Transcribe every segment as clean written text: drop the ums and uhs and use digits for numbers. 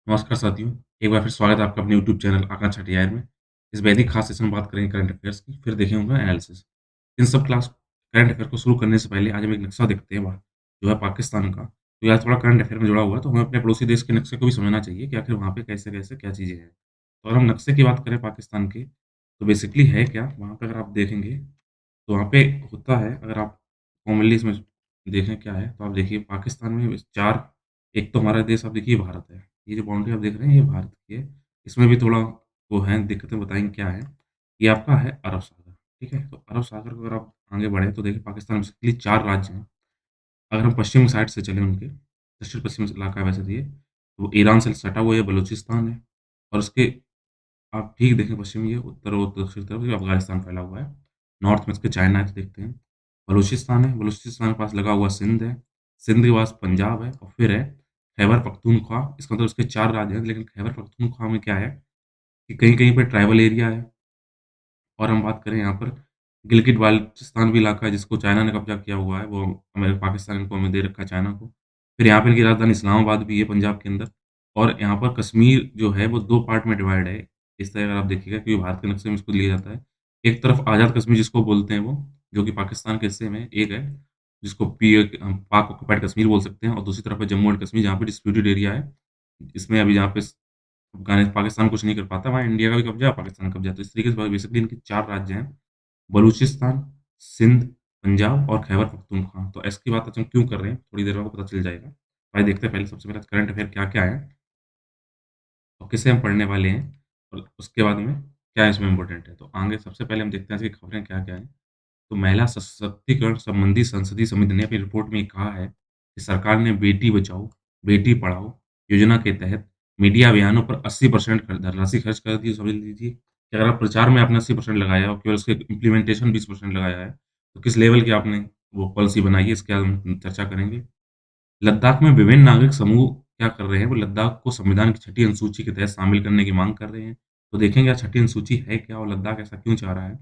नमस्कार साथियों, एक बार फिर स्वागत है आपका अपने यूट्यूब चैनल आकांक्षा टीआर में। इस बेहद ही खास सेशन में बात करेंगे करंट अफेयर्स की, फिर देखेंगे उनका एनालिसिस। इन सब क्लास करंट अफेयर को शुरू करने से पहले आज हम एक नक्शा देखते हैं वहाँ, जो है पाकिस्तान का। तो यह थोड़ा करंट अफेयर में जुड़ा हुआ है, तो हमें अपने पड़ोसी देश के नक्शे को भी समझना चाहिए कि आखिर वहाँ पे कैसे-कैसे क्या चीज़ें हैं। तो अगर हम नक्शे की बात करें पाकिस्तान की, तो बेसिकली है क्या, वहाँ पे अगर आप देखेंगे तो वहाँ पे होता है, अगर आप कॉमनली इसमें देखें क्या है, तो आप देखिए पाकिस्तान में 4, एक तो हमारा देश आप देखिए भारत है। ये जो बाउंड्री आप देख रहे हैं, ये भारत की है। इसमें भी थोड़ा वो है, दिक्कतें बताएँगे क्या है। ये आपका है अरब सागर, ठीक है? तो अरब सागर को अगर आप आगे बढ़े तो देखिए पाकिस्तान में बेसिकली 4 राज्य हैं। अगर हम पश्चिम साइड से चलें उनके, दक्षिण-पश्चिम इलाका है वैसे तो ये, तो ईरान से सटा हुआ ये बलूचिस्तान है और उसके आप ठीक देखें पश्चिम में ये उत्तर और दक्षिण तरफ ये अफ़गानिस्तान फैला हुआ है। नॉर्थ में इसके चाइना है तो देखते हैं। बलूचिस्तान है, बलूचिस्तान के पास लगा हुआ सिंध है, सिंध के पास पंजाब है और फिर है खैबर पख्तूनख्वा। इसका मतलब उसके 4 राज्य हैं, लेकिन खैबर पख्तूनख्वा में क्या है कि कहीं-कहीं पे ट्राइबल एरिया है। और हम बात करें यहाँ पर गिलगिट-बाल्टिस्तान भी इलाका है जिसको चाइना ने कब्ज़ा किया हुआ है, वो हमारे पाकिस्तान को हमें दे रखा है चाइना को। फिर यहाँ पे इनकी राजधानी इस्लामाबाद भी है पंजाब के अंदर और यहाँ पर कश्मीर जो है वो 2 पार्ट में डिवाइड है। इस तरह अगर आप देखिएगा क्योंकि भारत के नक्शे में इसको लिया जाता है। एक तरफ आज़ाद कश्मीर जिसको बोलते हैं वो, जो कि पाकिस्तान के हिस्से में एक है, जिसको पाक ऑक्यूपाइड कश्मीर बोल सकते हैं और दूसरी तरफ है जम्मू एंड कश्मीर जहाँ पे डिस्प्यूटेड एरिया है। इसमें अभी जहाँ पे पाकिस्तान कुछ नहीं कर पाता, वहाँ इंडिया का भी कब्ज़ा है, पाकिस्तान का कब्ज़ा है। तो इस तरीके से बेसिकली इनके 4 राज्य हैं, बलूचिस्तान, सिंध, पंजाब और खैबर पख्तूनख्वा। तो इसकी बात आज हम क्यों कर रहे हैं, थोड़ी देर में आपको पता चल जाएगा। आइए देखते हैं पहले सबसे पहले करंट अफेयर क्या-क्या है और किसे हम पढ़ने वाले हैं और उसके बाद में क्या इसमें इम्पोर्टेंट है। तो आगे सबसे पहले हम देखते हैं इसकी खबरें क्या-क्या हैं। तो महिला सशक्तिकरण संबंधी संसदीय समिति ने अपनी रिपोर्ट में कहा है कि सरकार ने बेटी बचाओ, बेटी पढ़ाओ योजना के तहत मीडिया अभियानों पर 80% धनराशि खर्च कर दी। समझ लीजिए कि अगर आप प्रचार में आपने 80% लगाया और केवल उसके इम्प्लीमेंटेशन 20% लगाया है, तो किस लेवल की आपने वो पॉलिसी बनाई है, इसके हम चर्चा करेंगे। लद्दाख में विभिन्न नागरिक समूह क्या कर रहे हैं, वो लद्दाख को संविधान की छठी अनुसूची के तहत शामिल करने की मांग कर रहे हैं। तो देखेंगे छठी अनुसूची है क्या और लद्दाख ऐसा क्यों चाह रहा है।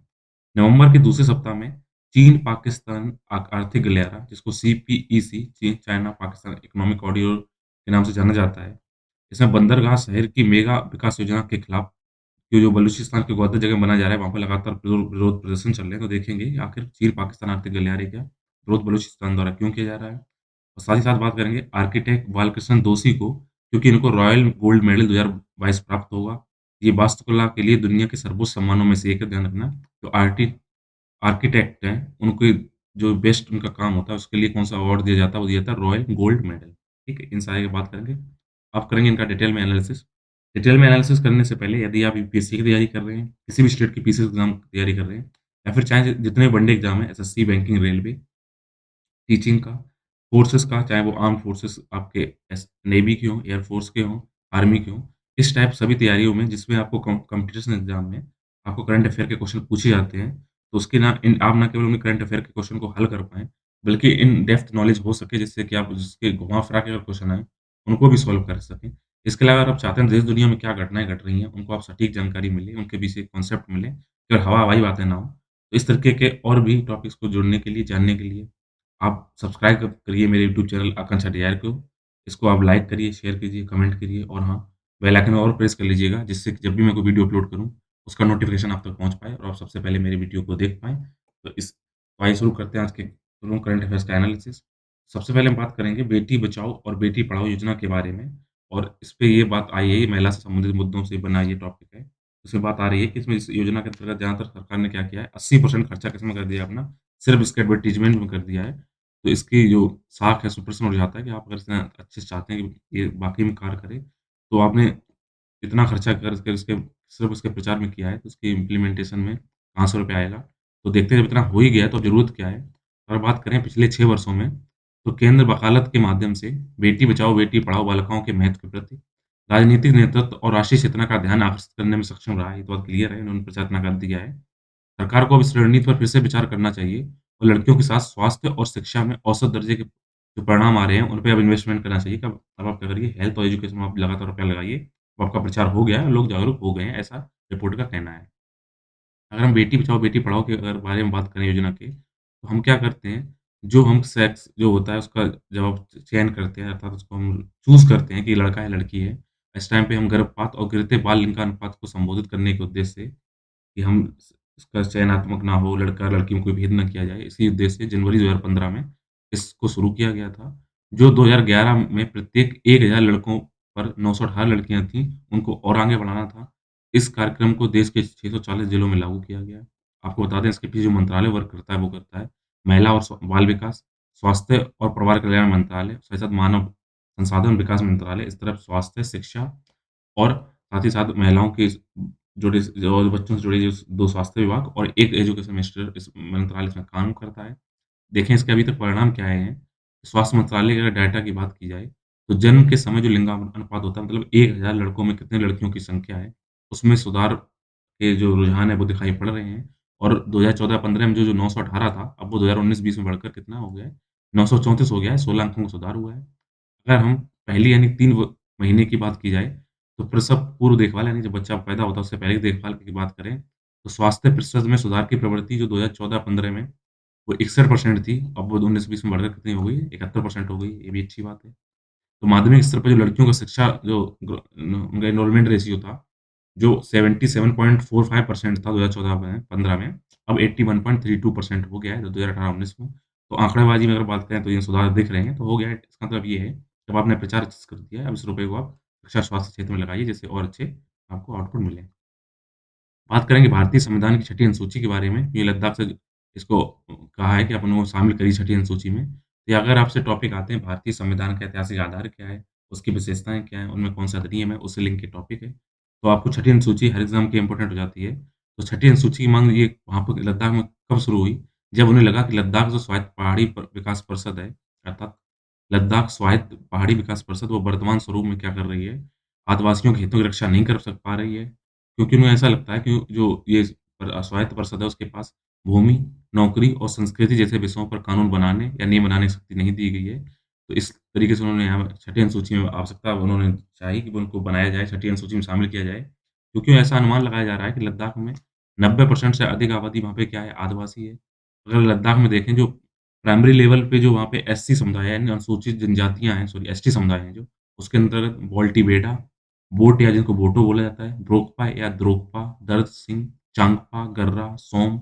नवंबर के दूसरे सप्ताह में चीन-पाकिस्तान आर्थिक गलियारा जिसको सीपीईसी चीन चाइना पाकिस्तान इकोनॉमिक कॉरिडोर के नाम से जाना जाता है। इसमें बंदरगाह शहर की मेगा विकास योजना के खिलाफ ये जो बलूचिस्तान के ग्वादर जगह में बनाया जा रहा है, वहाँ पे लगातार विरोध प्रदर्शन चल रहे हैं। तो देखेंगे कि आखिर चीन-पाकिस्तान आर्थिक गलियारे का विरोध बलूचिस्तान द्वारा क्यों किया जा रहा है। और साथ ही साथ बात करेंगे आर्किटेक्ट बालकृष्ण दोषी को, क्योंकि इनको रॉयल गोल्ड मेडल 2022 प्राप्त होगा। ये वास्तुकला के लिए दुनिया के सर्वोच्च सम्मानों में से एक है, ध्यान रखना। जो आर्किटेक्ट हैं, उनको जो बेस्ट उनका काम होता है, उसके लिए कौन-सा अवार्ड दिया जाता है, वो दिया जाता है रॉयल गोल्ड मेडल, ठीक है? इन सारे की बात करेंगे। अब करेंगे इनका डिटेल में एनालिसिस। डिटेल में एनालिसिस करने से पहले यदि आप यूपीएससी की तैयारी कर रहे हैं, किसी भी स्टेट की पीसी एग्ज़ाम की तैयारी कर रहे हैं या फिर चाहे जितने बड़े एग्ज़ाम हैं, एसएससी, बैंकिंग, रेलवे, टीचिंग का, फ़ोर्सेस का, चाहे वो आर्म्ड फ़ोर्सेस आपके नेवी के हों, एयर फ़ोर्स के हों, आर्मी के हों, इस टाइप सभी तैयारियों में जिसमें आपको कॉम्पिटिशन एग्ज़ाम में आपको करंट अफ़ेयर के क्वेश्चन पूछे जाते हैं, तो उसके ना आप ना केवल उन्हीं करंट अफ़ेयर के क्वेश्चन को हल कर पाएँ, बल्कि इन डेप्थ नॉलेज हो सके जिससे कि आप जिसके घुमा-फिरा के अगर क्वेश्चन आएँ, उनको भी सॉल्व कर सकें। इसके अलावा अगर आप चाहते हैं देश-दुनिया में क्या घटनाएँ घट रही हैं, उनको आप सटीक जानकारी मिले, उनके पीछे कॉन्सेप्ट मिले, केवल हवा-हवाई बातें ना हों। तो इस तरीके के और भी टॉपिक्स को जुड़ने के लिए, जानने के लिए आप सब्सक्राइब करिए मेरे यूट्यूब चैनल आकांक्षा डियार को। इसको आप लाइक करिए, शेयर कीजिए, कमेंट करिए और हाँ, बेल आइकन और प्रेस कर लीजिएगा जिससे कि जब भी मैं कोई वीडियो अपलोड करूँ, उसका नोटिफ़िकेशन आप तक पहुँच पाए और आप सबसे पहले मेरी वीडियो को देख पाएँ। तो आइए शुरू करते हैं आज के करंट अफेयर्स का एनालिसिस। सबसे पहले हम बात करेंगे बेटी बचाओ और बेटी पढ़ाओ योजना के बारे में और इस पे ये बात आई है, ये महिला से संबंधित मुद्दों से बना ये टॉपिक है। इसमें बात आ रही है कि इसमें इस योजना के अंतर्गत ज़्यादातर सरकार ने क्या किया है, 80% खर्चा किसमें कर दिया अपना, सिर्फ़ इसके एडवर्टाइज़मेंट में कर दिया है। तो इसकी जो साख है सो प्रश्न उठ जाता है कि आप अगर इतना अच्छे से चाहते हैं कि ये वाक़ई में कार्य करे, तो आपने इतना खर्चा कर इसके सिर्फ़ इसके प्रचार में किया है, तो उसके इम्प्लीमेंटेशन में कहाँ से रुपया आएगा? तो देखते हैं जब इतना हो ही गया है, तो अब ज़रूरत क्या है? और बात करें पिछले 6 वर्षों में, तो केंद्र वकालत के माध्यम से बेटी बचाओ, बेटी पढ़ाओ बालिकाओं के महत्व के प्रति राजनीतिक नेतृत्व और राष्ट्रीय चेतना का ध्यान आकर्षित करने में सक्षम रहा है। ये तो बात क्लियर है, इन्होंने प्रचार इतना कर दिया है। सरकार को अब इस रणनीति पर फिर से विचार करना चाहिए और लड़कियों के साथ स्वास्थ्य और शिक्षा में औसत दर्जे के जो परिणाम आ रहे हैं, उन पे अब इन्वेस्टमेंट करना चाहिए। अब आप क्या करिए हेल्थ और एजुकेशन में आप लगातार रुपया लगाइए। अब आपका प्रचार हो गया है, लोग जागरूक हो गए हैं, ऐसा रिपोर्ट का कहना है। अगर हम बेटी बचाओ बेटी पढ़ाओ के अगर बारे में बात करें योजना के, तो हम क्या करते हैं, जो हम सेक्स जो होता है उसका जब आप चयन करते हैं अर्थात उसको हम चूज़ करते हैं कि लड़का है, लड़की है, इस टाइम पे हम गर्भपात और गिरते बाल लिंगानुपात को संबोधित करने के उद्देश्य से कि हम इसका चयनात्मक ना हो, लड़का-लड़की में कोई भेद ना किया जाए, इसी उद्देश्य से जनवरी 2015 में इसको शुरू किया गया था। जो 2011 में प्रत्येक 1000 लड़कों पर 918 लड़कियाँ थीं, उनको और आगे बढ़ाना था। इस कार्यक्रम को देश के 640 जिलों में लागू किया गया। आपको बता दें इसके पीछे जो मंत्रालय वर्क करता है, वो करता है महिला और बाल विकास, स्वास्थ्य और परिवार कल्याण मंत्रालय, साथ-साथ मानव संसाधन विकास मंत्रालय, इस तरफ स्वास्थ्य, शिक्षा और साथ ही साथ महिलाओं के जुड़े जो बच्चों से जुड़े जो 2 स्वास्थ्य विभाग और 1 एजुकेशन मिनिस्टर इस मंत्रालय इसमें काम करता है। देखें इसके अभी तक परिणाम क्या आए हैं। स्वास्थ्य मंत्रालय के अगर डाटा की बात की जाए, तो जन्म के समय जो लिंगानुपात होता है मतलब 1000 लड़कों में कितने लड़कियों की संख्या है, उसमें सुधार के जो रुझान है वो दिखाई पड़ रहे हैं और 2014-15 में जो 918 था, अब वो 2019-20 में बढ़कर कितना हो गया है, 934 हो गया है, 16 अंकों का सुधार हुआ है। अगर हम पहली यानी 3 महीने की बात की जाए, तो प्रसव पूर्व देखभाल यानी जब बच्चा पैदा होता है उससे पहले की देखभाल की बात करें, तो स्वास्थ्य प्रतिशत में सुधार की प्रवृत्ति जो 2014-15 में वो 61% थी, अब वो 19-20 में बढ़कर कितनी हो गई है? 71% हो गई, ये भी अच्छी बात है। तो माध्यमिक स्तर पे जो लड़कियों का शिक्षा जो उनका एनरोलमेंट रेशियो था, जो 77.45% था 2014 में 15 में, अब 81.32% हो गया है 2018-19 में। तो आंकड़ेबाज़ी में अगर बात करें तो ये सुधार दिख रहे हैं, तो हो गया है। इसका मतलब ये है, जब आपने प्रचार अच्छे से कर दिया है, अब इस रुपए को आप शिक्षा स्वास्थ्य क्षेत्र में लगाइए, जिससे और अच्छे आपको आउटपुट मिले। बात करेंगे भारतीय संविधान की छठी अनुसूची के बारे में। ये लद्दाख से इसको कहा है कि अपन वो शामिल करिए छठी अनुसूची में। या अगर आपसे टॉपिक आते हैं भारतीय संविधान का ऐतिहासिक आधार क्या है, उसकी विशेषताएँ क्या हैं, उनमें कौन-सा अधिनियम है, उससे लिंक के टॉपिक है। तो आपको छठी अनुसूची हर एग्ज़ाम की इम्पोर्टेंट हो जाती है। तो छठी अनुसूची की माँग ये वहाँ पे लद्दाख में कब शुरू हुई? जब उन्हें लगा कि लद्दाख जो स्वायत्त पहाड़ी प विकास परिषद है, अर्थात लद्दाख स्वायत्त पहाड़ी विकास परिषद वो वर्तमान स्वरूप में क्या कर रही है, आदिवासियों के हितों की रक्षा नहीं कर पा रही है। क्योंकि उन्हें ऐसा लगता है कि जो ये स्वायत्त परिषद है उसके पास भूमि, नौकरी और संस्कृति जैसे विषयों पर कानून बनाने या नियम बनाने की शक्ति नहीं दी गई है। तो इस तरीके से उन्होंने यहाँ छठी अनुसूची में आवश्यकता उन्होंने चाही कि उनको बनाया जाए, छठी अनुसूची में शामिल किया जाए। क्योंकि ऐसा अनुमान लगाया जा रहा है कि लद्दाख में 90% से अधिक आबादी वहाँ पे क्या है, आदिवासी है। अगर लद्दाख में देखें जो प्राइमरी लेवल पे जो वहाँ पे एससी समुदाय है, यानी अनुसूचित जनजातियाँ हैं, सॉरी एसटी समुदाय हैं जो, उसके अंतर्गत बाल्टी बेडा, बोट या जिनको बोटो बोला जाता है, ब्रोकपा या द्रोकपा, दर्द सिंह, चांगपा, गर्रा, सोम,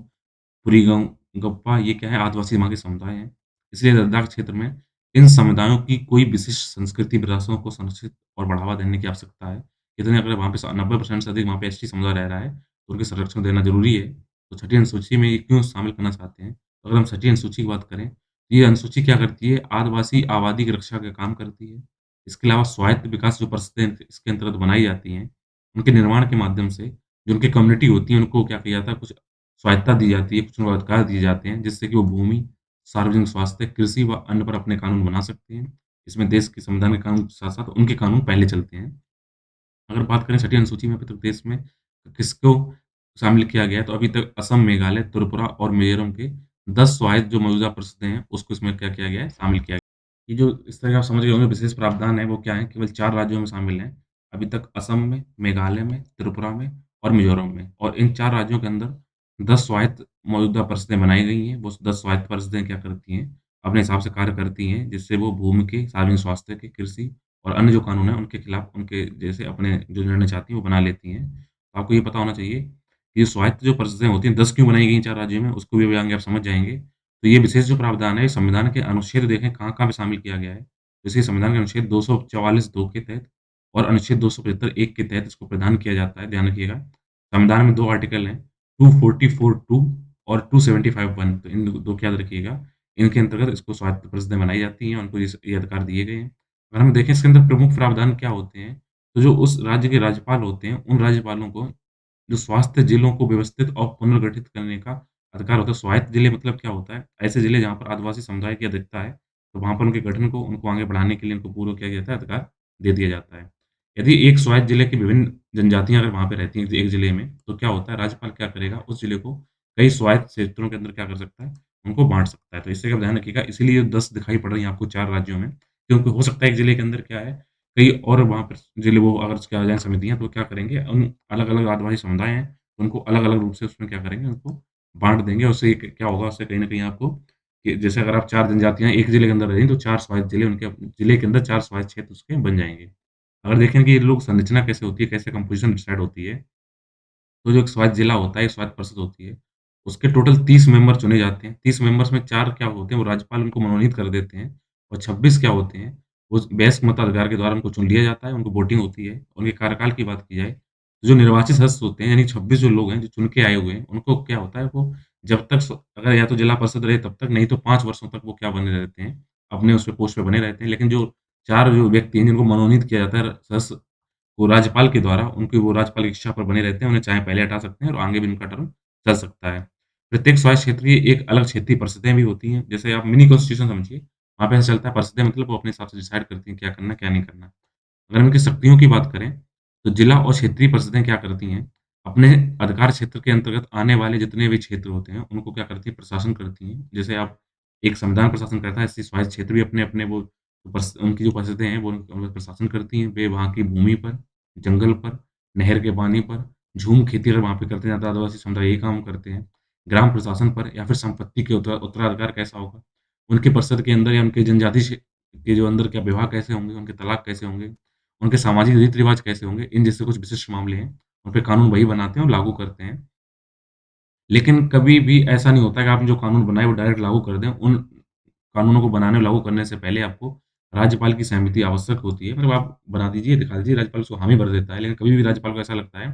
पुरीगम गप्पा ये क्या है आदिवासी वहाँ के समुदाय हैं। इसलिए लद्दाख क्षेत्र में इन समुदायों की कोई विशिष्ट संस्कृति विरासतों को संरक्षित और बढ़ावा देने की आवश्यकता है। इतने अगर वहाँ पे स 90% से अधिक वहाँ पे एसटी समुदाय रह रहा है, तो उनके संरक्षण देना ज़रूरी है। तो छठी अनुसूची में ये क्यों शामिल करना चाहते हैं? तो अगर हम छठी अनुसूची की बात करें, तो ये अनुसूची क्या करती है? आदिवासी आबादी की रक्षा का काम करती है। इसके अलावा स्वायत्त विकास जो परिषदें इसके अंतर्गत बनाई जाती हैं, उनके निर्माण के माध्यम से जो उनकी कम्युनिटी होती है, उनको क्या किया जाता है, कुछ स्वायत्तता दी जाती है, कुछ उनको अधिकार दिए जाते हैं, जिससे कि वो भूमि, सार्वजनिक स्वास्थ्य, कृषि व अन्य पर अपने कानून बना सकते हैं। इसमें देश के संविधान के कानून के साथ-साथ उनके कानून पहले चलते हैं। अगर बात करें छठी अनुसूची में अभी तक देश में किसको शामिल किया गया है, तो अभी तक असम, मेघालय, त्रिपुरा और मिज़ोरम के 10 स्वायत्त जो मौजूदा परिषदें हैं, उसको इसमें क्या किया गया है, शामिल किया गया है। ये जो इस तरह आप समझ गए होंगे विशेष प्रावधान है, वो क्या है, केवल 4 राज्यों में शामिल हैं। अभी तक असम में, मेघालय में, त्रिपुरा में और मिज़ोरम में और इन 4 राज्यों के अंदर 10 स्वायत्त मौजूदा परिषदें बनाई गई हैं। वो 10 स्वायत्त परिषदें क्या करती हैं, अपने हिसाब से कार्य करती हैं, जिससे वो भूमि के, सार्वजनिक स्वास्थ्य के, कृषि और अन्य जो कानून हैं, उनके खिलाफ उनके जैसे अपने जो निर्णय चाहती हैं, वो बना लेती हैं। तो आपको ये पता होना चाहिए कि स्वायत्त जो परिषदें होती हैं, 10 क्यों बनाई गई 4 राज्यों में, उसको भी अभी आगे आप समझ जाएँगे। तो ये विशेष जो प्रावधान है, संविधान के अनुच्छेद देखें कहाँ-कहाँ पे शामिल किया गया है। जैसे संविधान के अनुच्छेद 244(2) के तहत और अनुच्छेद 275(1) के तहत इसको प्रदान किया जाता है, ध्यान रखिएगा। संविधान में 2 आर्टिकल हैं, 244(2) और 275(1) तो इन 2 को याद रखिएगा। इनके अंतर्गत इसको स्वायत्त परिषदें बनाई जाती हैं, उनको ये अधिकार दिए गए हैं। अगर हम देखें इसके अंदर प्रमुख प्रावधान क्या होते हैं, तो जो उस राज्य के राज्यपाल होते हैं, उन राज्यपालों को जो स्वास्थ्य जिलों को व्यवस्थित और पुनर्गठित करने का अधिकार होता है। स्वायत्त जिले मतलब क्या होता है? ऐसे जिले जहाँ पर आदिवासी समुदाय की अधिकता है, तो वहाँ पर उनके गठन को उनको आगे बढ़ाने के लिए उनको पूर्व किया जाता है, अधिकार दे दिया जाता है। यदि एक स्वायत्त जिले की विभिन्न जनजातियाँ अगर वहाँ पे रहती हैं एक जिले में, तो क्या होता है राज्यपाल क्या करेगा, उस जिले को कई स्वायत्त क्षेत्रों के अंदर क्या कर सकता है, उनको बाँट सकता है। तो इससे आप ध्यान रखिएगा, इसीलिए 10 दिखाई पड़ रही हैं आपको 4 राज्यों में, क्योंकि हो सकता है एक जिले के अंदर क्या है, कई और वहाँ पर जिले वो अगर उसके आ जाएँ समितियाँ, तो क्या करेंगे, उन अलग-अलग आदिवासी समुदाय हैं, उनको अलग-अलग रूप से उसमें क्या करेंगे, उनको बाँट देंगे। उससे एक क्या होगा, उससे कहीं न कहीं आपको कि जैसे अगर आप 4 जनजातियाँ एक जिले के अंदर रहीं, तो 4 स्वायत्त जिले उनके जिले के अंदर 4 स्वायत्त क्षेत्र उसके बन जाएँगे। अगर देखें कि ये लोग संरचना कैसे होती है, कैसे कंपोज़िशन डिसाइड होती है, तो जो एक स्वायत्त जिला होता है, एक स्वायत्त परिषद होती है, उसके टोटल 30 मेंबर चुने जाते हैं। 30 मेंबर्स में 4 क्या होते हैं, वो राज्यपाल उनको मनोनीत कर देते हैं और 26 क्या होते हैं, वो वयस्क मताधिकार के द्वारा उनको चुन लिया जाता है, उनको वोटिंग होती है। उनके कार्यकाल की बात की जाए, तो जो निर्वाचित सदस्य होते हैं, यानी 26 जो लोग हैं, जो चुन के आए हुए हैं, उनको क्या होता है, वो जब तक अगर या तो जिला परिषद रहे तब तक, नहीं तो 5 वर्षों तक वो क्या बने रहते हैं, अपने उस पे पोस्ट पे बने रहते हैं। लेकिन जो 4 जो व्यक्ति हैं, जिनको मनोनीत किया जाता है सदस्य वो राज्यपाल के द्वारा उनकी वो राज्यपाल की इच्छा पर बने रहते हैं, उन्हें चाहे पहले हटा सकते हैं और आगे भी उनका टर्म चल सकता है। प्रत्येक स्वायत्त क्षेत्र की एक अलग क्षेत्रीय परिषदें भी होती हैं, जैसे आप मिनी कॉन्स्टिट्यूशन समझिए, वहाँ पे ऐसा चलता है परिषदें मतलब वो अपने हिसाब से डिसाइड करती हैं क्या करना है, क्या नहीं करना। अगर हम इनकी शक्तियों की बात करें, तो जिला और क्षेत्रीय परिषदें क्या करती हैं, अपने अधिकार क्षेत्र के अंतर्गत आने वाले जितने भी क्षेत्र होते हैं, उनको क्या करती हैं, प्रशासन करती हैं। जैसे आप एक संविधान प्रशासन करता है, ऐसे स्वायत्त क्षेत्र भी अपने-अपने वो उनकी जो परिषदें हैं, वो उनका प्रशासन करती हैं। वे वहाँ की भूमि पर, जंगल पर, नहर के पानी पर, झूम खेती अगर वहाँ पे करते हैं, तो आदिवासी समुदाय यही काम करते हैं। ग्राम प्रशासन पर या फिर संपत्ति के उत्तराधिकार कैसा होगा, उनके परिषद के अंदर या उनके जनजाति के जो अंदर क्या विवाह कैसे होंगे, उनके तलाक कैसे होंगे, उनके सामाजिक रीति-रिवाज कैसे होंगे, इन जैसे कुछ विशिष्ट मामले हैं, उन पे कानून वही बनाते हैं और लागू करते हैं। लेकिन कभी भी ऐसा नहीं होता कि आपने जो कानून बनाए वो डायरेक्ट लागू कर दें। उन कानूनों को बनाने और लागू करने से पहले आपको राज्यपाल की सहमति आवश्यक होती है। मतलब आप बना दीजिए, दिखा दीजिए, राज्यपाल उसको हामी भर देता है। लेकिन कभी भी राज्यपाल को ऐसा लगता है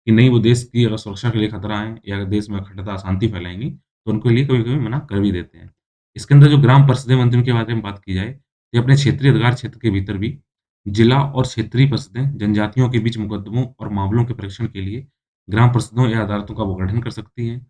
कि नहीं वो देश की अगर सुरक्षा के लिए खतरा है या अगर देश में अखंडता, अशांति फैलाएँगी, तो उनके लिए कभी-कभी मना कर भी देते हैं। इसके अंदर जो ग्राम परिषदें बनती हैं उनके बारे में बात की जाए, ये अपने क्षेत्रीय अधिकार क्षेत्र के भीतर भी जिला और क्षेत्रीय परिषदें जनजातियों के बीच मुकदमों और मामलों के परीक्षण के लिए ग्राम परिषदों या अदालतों का वो गठन कर सकती हैं।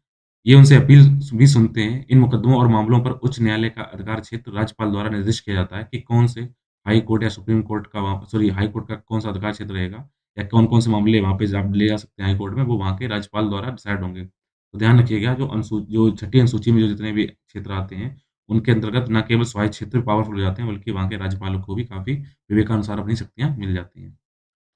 ये उनसे अपील भी सुनते हैं। इन मुकदमों और मामलों पर उच्च न्यायालय का अधिकार क्षेत्र राज्यपाल द्वारा निर्दिष्ट किया जाता है कि कौन से हाई कोर्ट या सुप्रीम कोर्ट का वहाँ सॉरी हाई कोर्ट का कौन-सा अधिकार क्षेत्र रहेगा या कौन-कौन से मामले वहाँ पे जा ले जा सकते हैं हाई कोर्ट में, वो वहाँ के राज्यपाल द्वारा डिसाइड होंगे। तो ध्यान रखिएगा जो छठी अनुसूची में जो जितने भी क्षेत्र आते हैं, उनके अंतर्गत ना केवल स्वायत्त क्षेत्र पावरफुल हो जाते हैं, बल्कि वहाँ के राज्यपालों को भी काफ़ी विवेकानुसार अपनी शक्तियाँ मिल जाती हैं।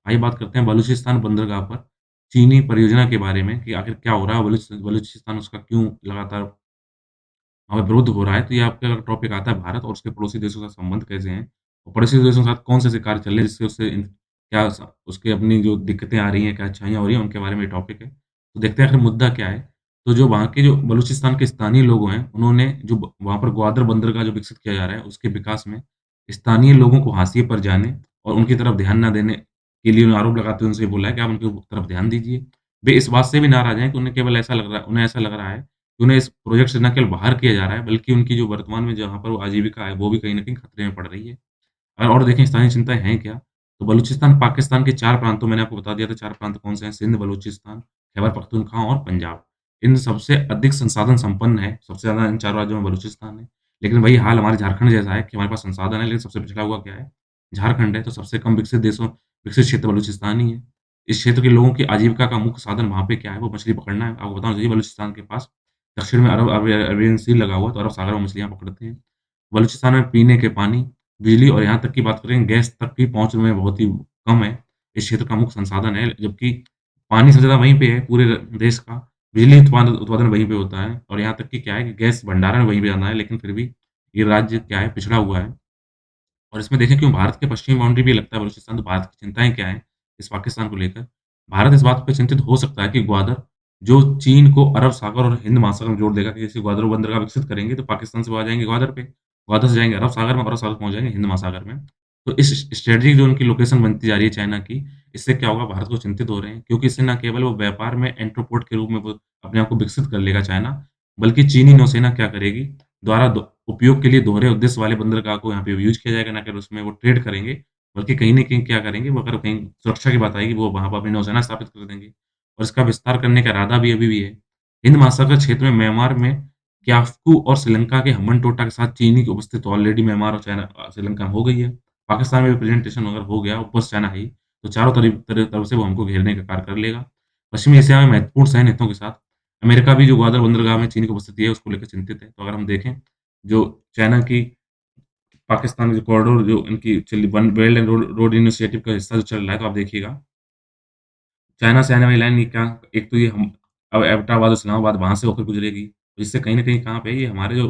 आइए बात करते हैं बलूचिस्तान बंदरगाह पर चीनी परियोजना के बारे में कि आखिर क्या हो रहा है बलूचिस्तान उसका क्यों लगातार वहाँ पे विरोध हो रहा है, तो ये आपका अगर टॉपिक आता है भारत और उसके पड़ोसी देशों के साथ संबंध कैसे हैं और पड़ोसी देशों के साथ कौन से ऐसे कार्य चल रहे हैं जिससे उससे क्या उसके अपनी जो दिक्कतें आ रही हैं, क्या अच्छाइयाँ हो रही हैं, उनके बारे में ये टॉपिक है। तो देखते हैं आखिर मुद्दा क्या है। तो जो वहाँ के जो बलूचिस्तान के स्थानीय लोग हैं, उन्होंने जो वहाँ पर ग्वादर बंदरगाह जो विकसित किया जा रहा है, उसके विकास में स्थानीय लोगों को हाशिए पर जाने और उनकी तरफ ध्यान न देने के लिए आरोप लगाते हुए उनसे बोला है कि आप उनकी तरफ ध्यान दीजिए। वे इस बात से भी नाराज़ हैं कि उन्हें ऐसा लग रहा है उन्हें इस प्रोजेक्ट से न केवल बाहर किया जा रहा है, बल्कि उनकी जो वर्तमान में जहाँ पर वो आजीविका है, वो भी कहीं न कहीं खतरे में पड़ रही है। और देखें स्थानीय चिंताएँ हैं क्या? तो बलूचिस्तान पाकिस्तान के 4 प्रांतों मैंने आपको बता दिया था 4 प्रांत कौन से हैं, सिंध, बलूचिस्तान, खैबर पख्तूनख्वा और पंजाब। इन सबसे अधिक संसाधन संपन्न है, सबसे ज़्यादा इन 4 राज्यों में बलूचिस्तान है। लेकिन वही हाल हमारे झारखंड जैसा है कि हमारे पास संसाधन है, लेकिन सबसे पिछड़ा हुआ क्या है? झारखंड है, तो सबसे कम विकसित क्षेत्र बलूचिस्तान ही है। इस क्षेत्र के लोगों की आजीविका का मुख्य साधन वहाँ पे क्या है? वो मछली पकड़ना है। आपको बताना चाहिए बलूचिस्तान के पास दक्षिण में अरबियन सी लगा हुआ है, तो अरब सागर में मछलियाँ पकड़ते हैं। बलूचिस्तान में पीने के पानी, बिजली और यहाँ तक की बात करें गैस तक की पहुँच में बहुत ही कम है। इस क्षेत्र का मुख्य संसाधन है, जबकि पानी सबसे ज़्यादा वहीं पे है पूरे देश का। बिजली उत्पादन उत्पादन वहीं पे होता है और यहाँ तक कि क्या है कि गैस भंडारण वहीं पे ज़्यादा है, लेकिन फिर भी ये राज्य क्या है पिछड़ा हुआ है। और इसमें देखें क्यों भारत के पश्चिमी बाउंड्री भी लगता है बलूचिस्तान, तो भारत की चिंताएँ क्या हैं इस पाकिस्तान को लेकर? भारत इस बात पे चिंतित हो सकता है कि ग्वादर जो चीन को अरब सागर और हिंद महासागर में जोड़ देगा कि जैसे ग्वादर बंदरगाह विकसित करेंगे तो पाकिस्तान से वो आ जाएँगे ग्वादर पे, ग्वादर से जाएँगे अरब सागर में, अरब सागर पहुँच जाएँगे हिंद महासागर में। तो इस स्ट्रेटेजी जो उनकी लोकेशन बनती जा रही है चाइना की, इससे क्या होगा भारत को चिंतित हो रहे हैं क्योंकि इससे न केवल वो व्यापार में एंट्रोपोर्ट के रूप में वो अपने आप को विकसित कर लेगा चाइना, बल्कि चीनी नौसेना क्या करेगी द्वारा दो उपयोग के लिए दोहरे उद्देश्य वाले बंदरगाह को यहाँ पे यूज़ किया जाएगा, ना केवल उसमें वो ट्रेड करेंगे, बल्कि कहीं न कहीं क्या करेंगे, वो अगर कहीं सुरक्षा की बात आएगी, वो वहाँ पर अपनी नौसेना स्थापित कर देंगे और इसका विस्तार करने का इरादा भी अभी भी है। हिंद महासागर क्षेत्र में म्यांमार में क्याफ्कू और श्रीलंका के हम्बनटोटा के साथ चीनी की उपस्थिति ऑलरेडी म्यांमार और श्रीलंका में हो गई है। पाकिस्तान में भी प्रेजेंटेशन अगर हो गया, ऊपर से चाइना है ही, तो चारों तरफ से वो हमको घेरने का कार्य कर लेगा। पश्चिमी एशिया में महत्वपूर्ण सैन्य हितों के साथ अमेरिका भी जो ग्वादर बंदरगाह में चीन की उपस्थिति है, उसको लेकर चिंतित है। तो अगर हम देखें, जो चाइना की पाकिस्तान में जो कॉरिडोर जो इनकी चली one belt and road initiative का हिस्सा जो चल रहा है, तो आप देखिएगा, चाइना से आने वाली लाइन ये क्या एक तो ये हम अब एबटाबाद, इस्लामाबाद वहाँ से होकर गुजरेगी। जिससे कहीं न कहीं कहाँ पे ये हमारे जो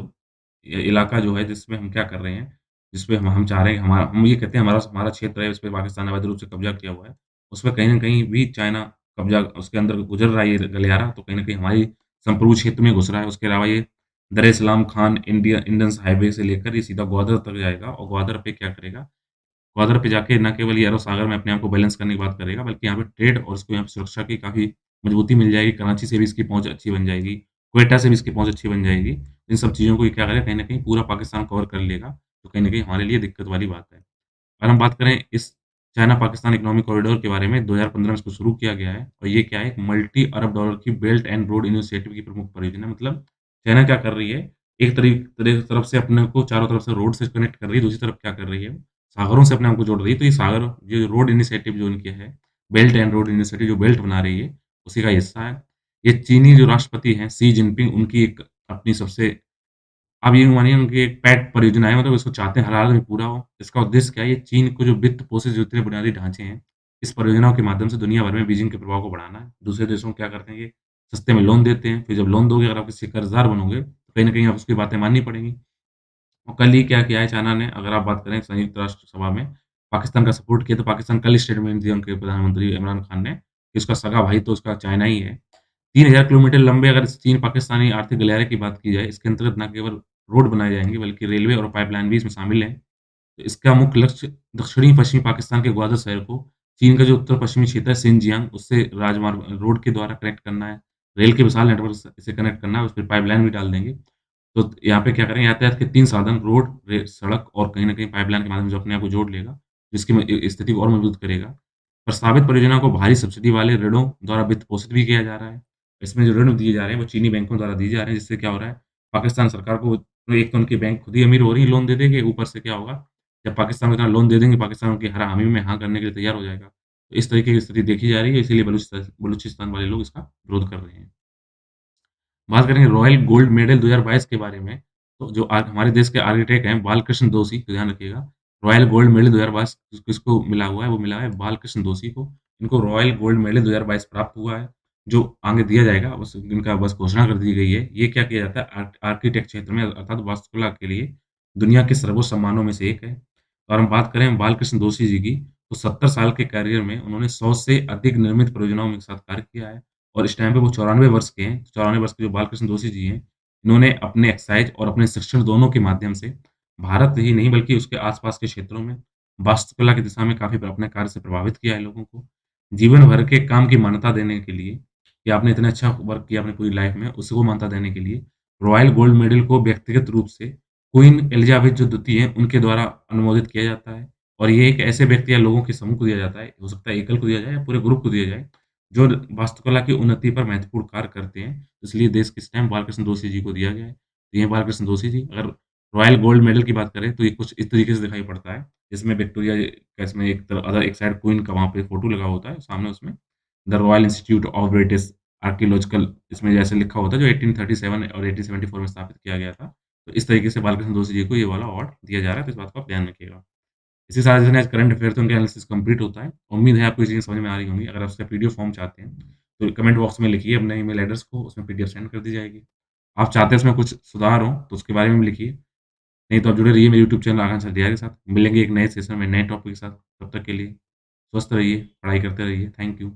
इलाका जो है जिसमें हम क्या कर रहे हैं जिसपे हम चाह रहे हैं कि हम ये कहते हैं हमारा हमारा क्षेत्र है, इस पे पाकिस्तान ने अवैध रूप से कब्ज़ा किया हुआ है। उसपे कहीं न कहीं भी चाइना कब्ज़ा उसके अंदर गुज़र रहा है ये गलियारा, तो कहीं न कहीं हमारी संप्रभु क्षेत्र में घुस रहा है। उसके अलावा ये दर ए सलाम खान इंडियंस हाईवे से लेकर ये सीधा ग्वादर तक जाएगा और ग्वादर पे क्या करेगा, ग्वादर पे जाके ना केवल ये अरब सागर में अपने आप को बैलेंस करने की बात करेगा, बल्कि यहाँ पे ट्रेड और इसको यहाँ पे सुरक्षा की काफ़ी मजबूती मिल जाएगी। कराची से भी इसकी पहुँच अच्छी बन जाएगी, क्वेटा से भी इसकी पहुँच अच्छी बन जाएगी। इन सब चीज़ों को ये क्या करेगा, कहीं न कहीं पूरा पाकिस्तान कवर कर लेगा, तो कहीं न कहीं हमारे लिए दिक्कत वाली बात है। अगर हम बात करें इस चाइना-पाकिस्तान इकोनॉमिक कॉरिडोर के बारे में, 2015 में इसको शुरू किया गया है और ये क्या है, एक मल्टी अरब डॉलर की बेल्ट एंड रोड इनिशिएटिव की प्रमुख परियोजना है। मतलब चाइना क्या कर रही है, एक तरफ से अपने को चारों तरफ से रोड से कनेक्ट कर रही है, दूसरी तरफ क्या कर रही है, सागरों से अपने आप को जोड़ रही है। तो ये सागर ये रोड इनिशिएटिव जो इनके है, बेल्ट एंड रोड इनिशिएटिव जो बेल्ट बना रही है, उसी का हिस्सा है। ये चीनी जो राष्ट्रपति हैं, शी जिनपिंग, उनकी एक अपनी सबसे आप ये मानिए उनकी एक पेट परियोजना है, मतलब इसको चाहते हैं हर हाल में पूरा हो। इसका उद्देश्य क्या है? ये चीन को जो वित्त पोषित जितने बुनियादी ढाँचे हैं, इस परियोजनाओं के माध्यम से दुनिया भर में बीजिंग के प्रभाव को बढ़ाना है। दूसरे देशों को क्या करते हैं ये सस्ते में लोन देते हैं, फिर जब लोन दोगे, अगर आप किसी कर्ज़दार बनोगे, तो कहीं न कहीं आप उसकी बातें माननी पड़ेंगी। और कल ही क्या किया है चाइना ने, अगर आप बात करें संयुक्त राष्ट्र सभा में, पाकिस्तान का सपोर्ट किया, तो पाकिस्तान कल स्टेटमेंट दिया उनके प्रधानमंत्री इमरान खान ने, कि उसका सगा भाई तो उसका चाइना ही है। 3000 किलोमीटर लंबे अगर इस चीन-पाकिस्तानी आर्थिक गलियारे की बात की जाए, इसके अंतर्गत न केवल रोड बनाए जाएँगे, बल्कि रेलवे और पाइपलाइन भी इसमें शामिल हैं। तो इसका मुख्य लक्ष्य दक्षिणी-पश्चिमी पाकिस्तान के ग्वादर शहर को चीन का जो उत्तर-पश्चिमी क्षेत्र है शिनजियांग, उससे राजमार्ग रोड के द्वारा कनेक्ट करना है। रेल के विशाल नेटवर्क से इसे कनेक्ट करना है, उस पे पाइपलाइन भी डाल देंगे। तो यहाँ पे क्या करेंगे, यातायात के 3 साधन रोड, सड़क और कहीं न कहीं पाइपलाइन के माध्यम से अपने आप को जोड़ लेगा, जिसकी स्थिति को और मजबूत करेगा। प्रस्तावित परियोजना को भारी सब्सिडी वाले ऋणों द्वारा वित्त पोषित भी किया जा रहा है। इसमें जो ऋण दिए जा रहे हैं, वो चीनी बैंकों द्वारा दिए जा रहे हैं, जिससे क्या हो रहा है, पाकिस्तान सरकार को तो एक तो उनके बैंक खुद ही अमीर हो रही है लोन दे देके, ऊपर से क्या होगा, जब पाकिस्तान को इतना लोन दे देंगे, पाकिस्तान उनकी हर हामी में हाँ करने के लिए तैयार हो जाएगा। तो इस तरीके की स्थिति देखी जा रही है, इसीलिए बलूचिस्तान वाले लोग इसका विरोध कर रहे हैं। बात करेंगे रॉयल गोल्ड मेडल 2022 के बारे में, तो जो हमारे देश के आर्किटेक्ट हैं बालकृष्ण दोषी, तो ध्यान रखिएगा, रॉयल गोल्ड मेडल 2022 किसको मिला हुआ है, वो मिला है बालकृष्ण दोषी को। इनको रॉयल गोल्ड मेडल 2022 प्राप्त हुआ है, जो आगे दिया जाएगा, बस इनका बस घोषणा कर दी गई है। ये क्या किया जाता है, आर्किटेक्ट क्षेत्र में अर्थात वास्तुकला के लिए दुनिया के सर्वोच्च सम्मानों में से एक है। और हम बात करें बालकृष्ण दोषी जी की, तो 70 साल के करियर में उन्होंने 100 से अधिक निर्मित परियोजनाओं में एक साथ कार्य किया है। और इस टाइम पे वो 94 वर्ष के हैं। 94 वर्ष के जो बालकृष्ण दोषी जी हैं, इन्होंने अपने एक्साइज़ और अपने शिक्षण दोनों के माध्यम से भारत ही नहीं बल्कि उसके आस-पास के क्षेत्रों में वास्तुकला की दिशा में काफ़ी अपने कार्य से प्रभावित किया है लोगों को। जीवन भर के काम की मान्यता देने के लिए कि आपने इतना अच्छा वर्क किया अपनी पूरी लाइफ़ में, उसको मान्यता देने के लिए रॉयल गोल्ड मेडल को व्यक्तिगत रूप से क्वीन एलिज़ाबेथ जो द्वितीय हैं, उनके द्वारा अनुमोदित किया जाता है। और ये एक ऐसे व्यक्ति या लोगों के समूह को दिया जाता है, हो सकता है एकल को दिया जाए या पूरे ग्रुप को दिया जाए, जो वास्तुकला की उन्नति पर महत्वपूर्ण कार्य करते हैं, इसलिए देश के स्टैम्प बालकृष्ण दोषी जी को दिया गया है। तो ये बालकृष्ण दोषी जी, अगर रॉयल गोल्ड मेडल की बात करें, तो ये कुछ इस तरीके से दिखाई पड़ता है, जिसमें विक्टोरिया का इसमें एक साइड क्वीन का वहाँ पे फ़ोटो लगा होता है, सामने उसमें the royal institute of British archaeological इसमें जैसे लिखा होता है, जो 1837 और 1874 में स्थापित किया गया था। तो इस तरीके से बालकृष्ण दोषी जी को ये वाला अवार्ड दिया जा रहा है, तो इस बात को आप ध्यान रखिएगा। इसी साथ जैसे आज करंट अफेयर थे, उनका एनालिसिस कंप्लीट होता है। उम्मीद है आपको ये चीज़ें समझ में आ रही होंगी। अगर आप उसका पीडीएफ फॉर्म चाहते हैं, तो कमेंट बॉक्स में लिखिए अपने ईमेल एड्रेस को, उसमें पीडीएफ सेंड कर दी जाएगी। आप चाहते हैं उसमें कुछ सुधार हो, तो उसके बारे में भी लिखिए। नहीं तो आप जुड़े रहिए मेरे यूट्यूब चैनल आकांक्षा डियारी के साथ। मिलेंगे एक नए सेशन में, नए टॉपिक के साथ। तब तक के लिए स्वस्थ रहिए, पढ़ाई करते रहिए। Thank you.